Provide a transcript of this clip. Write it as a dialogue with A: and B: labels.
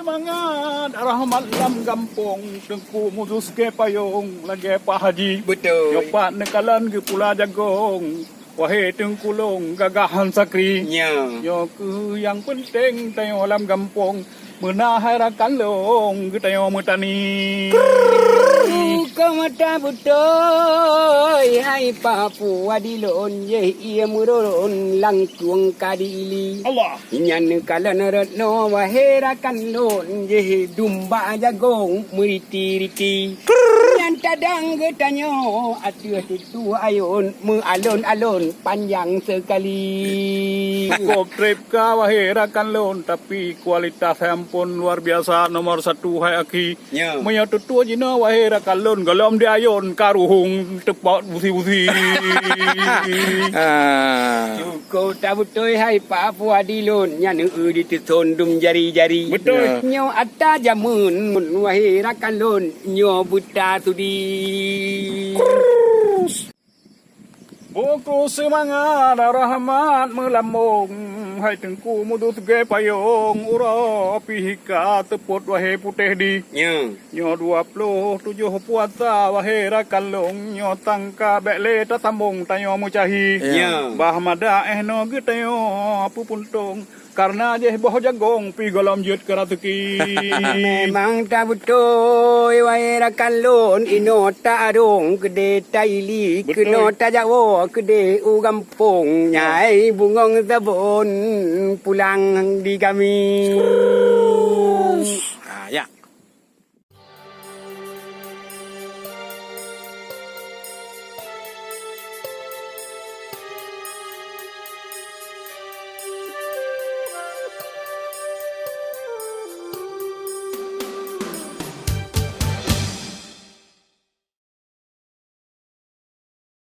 A: semangat rahmat lam gampong tengku mutus ke payung lagi Pak Haji.
B: Betul.
A: Yo Pak nekalan ke Pula Jagong. Wahai tengkulong gagahan sakri.
B: Ya.
A: Yo ke yang penting tayo lam gampong menaharakan long ke tayo metani.
B: Kamata butoy hai Papua dilon ye ia muron lang tuang kadili.
A: Allah.
B: Nyan kalan retno wahera kanlon ye dumba jagong muriti-riti. Nyan tadang getanyo atu tu ayon mu alon-alon panjang sekali.
A: Cukup trip ka wahai rakan lon tapi kualitas handphone luar biasa nomor 1 hai aki.
B: Ya.
A: Maya tutu jina wahai rakan lon galom dia ayon karuhung tepot busi-busi.
B: Kau tak betul hai Papua dilon nyan di teson dum jari-jari.
A: Betul.
B: Nyo atta jamun wahai rakan lon nyo buta sudi.
A: Buku semangat rahmat melambung hai tengku mudut ge payung ura pihika tepot wahai putih di.
B: Ya.
A: Nyo 27 puasa wahai rakan long nyo tangka bekle tatambung tayo mucahi.
B: Ya.
A: Bah mada no getayo apu puntung karena je boh jagong pi golam jut karateki.
B: Memang tak betul wahai rakan lon ino tak adong gede taili keno tak jawo gede ugampung nyai bungong sabon pulang di kami.